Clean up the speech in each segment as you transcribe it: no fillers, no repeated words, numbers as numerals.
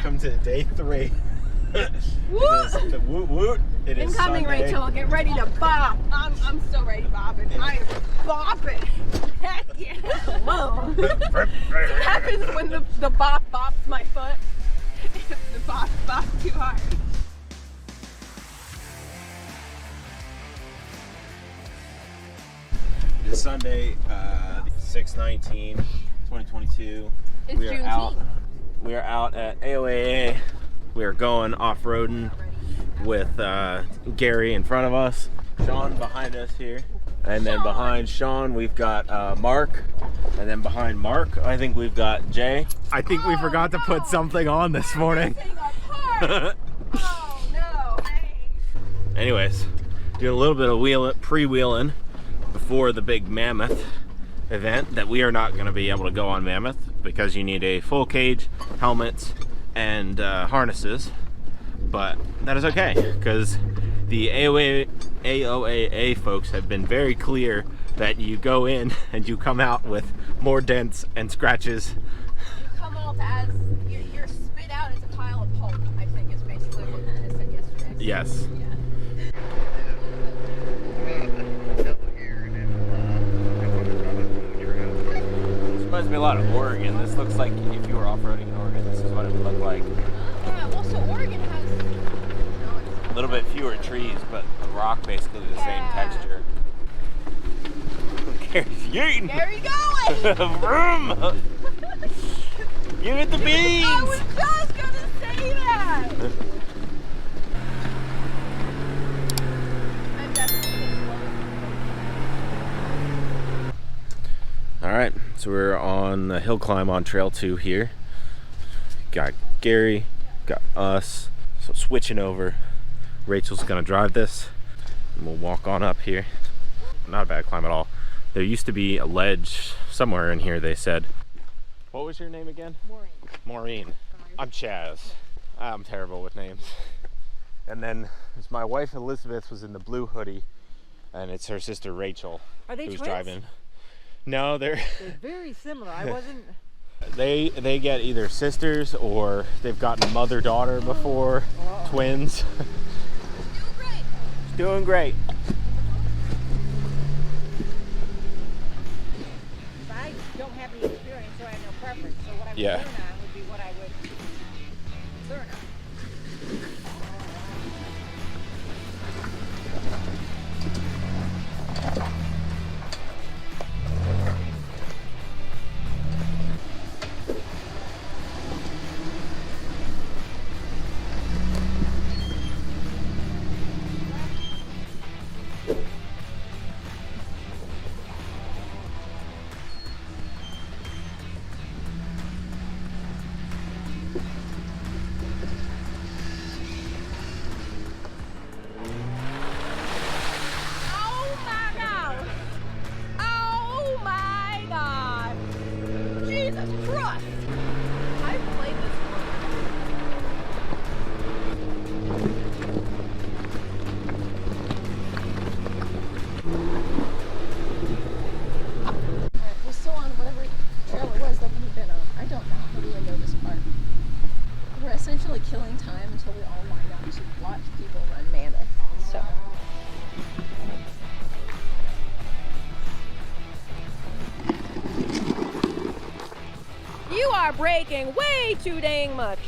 Welcome to day 3. Woot! Woot woot. It is incoming, Sunday. Rachel. Get ready to bop. I'm still ready bopping. I am bopping. Heck yeah. Whoa. It happens when the bop bops my foot. If the bop bops too hard. It's Sunday, 6/19/2022. It's Juneteenth. We are out at AOAA. We are going off-roading with Gary in front of us, Sean behind us here, and then behind Sean we've got Mark, and then behind Mark I think we've got Jay. I think we forgot to put something on this morning. Oh no! Hey. Anyways, doing a little bit of pre-wheeling before the big Mammoth event that we are not going to be able to go on Mammoth because you need a full cage, helmets, and harnesses. But that is okay because the AOAA folks have been very clear that you go in and you come out with more dents and scratches. You come out as you're spit out as a pile of pulp, I think is basically what I said yesterday. Yes. Yeah. Reminds me a lot of Oregon. This looks like if you were off-roading in Oregon, this is what it would look like. Yeah, well, so Oregon has A little bit fewer trees, but the rock basically the same texture. Gary's eating. Gary going! Vroom! Give it the beans! I was just gonna say that! I'm definitely Alright, so we're on the hill climb on Trail 2 here. Got Gary, got us. So switching over. Rachel's gonna drive this, and we'll walk on up here. Not a bad climb at all. There used to be a ledge somewhere in here, they said. What was your name again? Maureen. I'm Chaz. I'm terrible with names. And then my wife Elizabeth was in the blue hoodie, and it's her sister Rachel. Are they who's twins? driving. No, they're very similar. I wasn't. they get either sisters or they've gotten mother-daughter before. Oh. Twins. Doing great. I don't have any experience, so I have no preference. So what I would Yeah. learn on would be what I would learn on. essentially killing time until we all line up to watch people run Mammoth. So. You are braking way too dang much.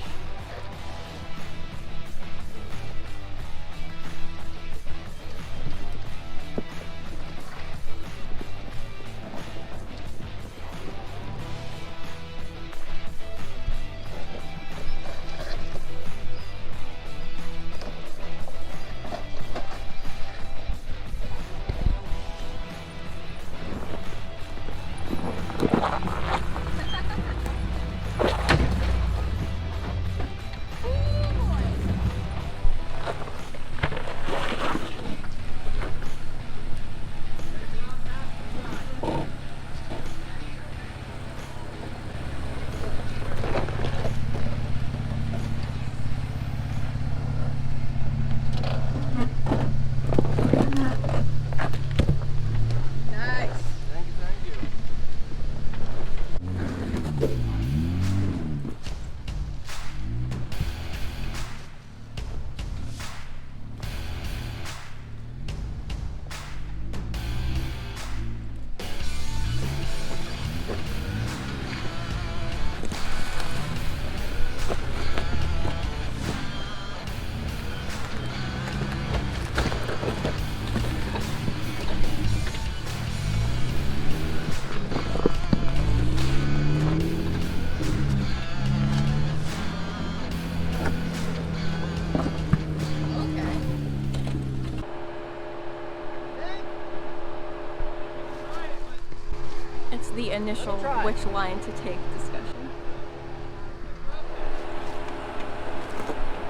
initial which line to take discussion.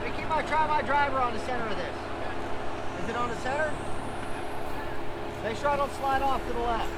Hey, try my driver on the center of this. Is it on the center? Make sure I don't slide off to the left.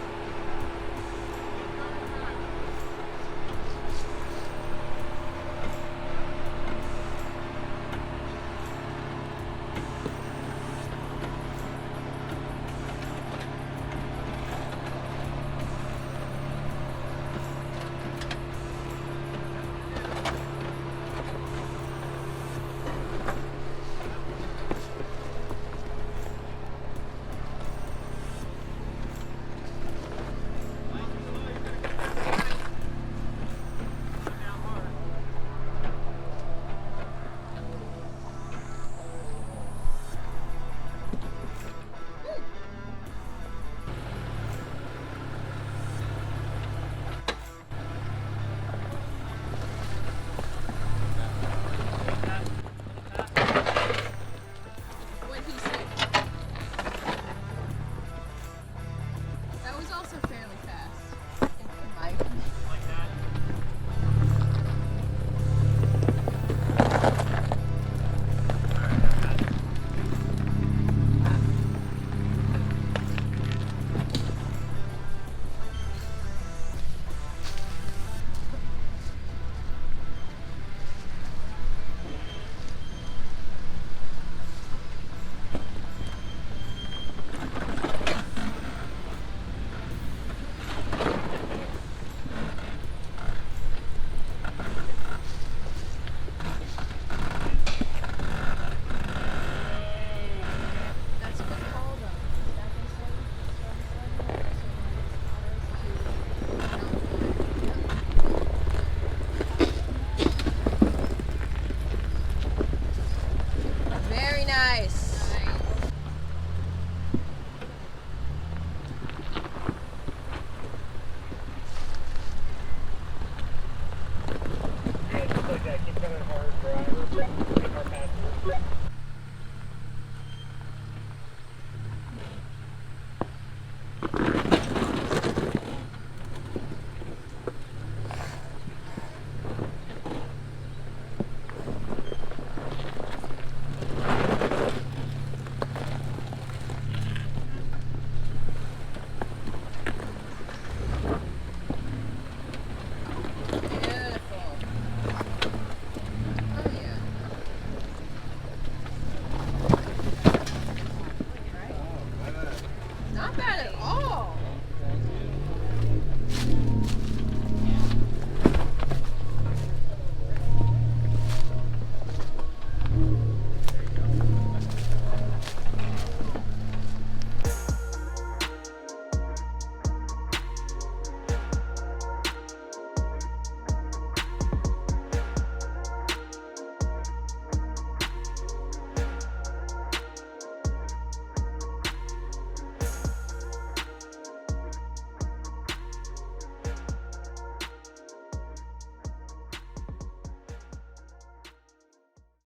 Keep coming hard, driver.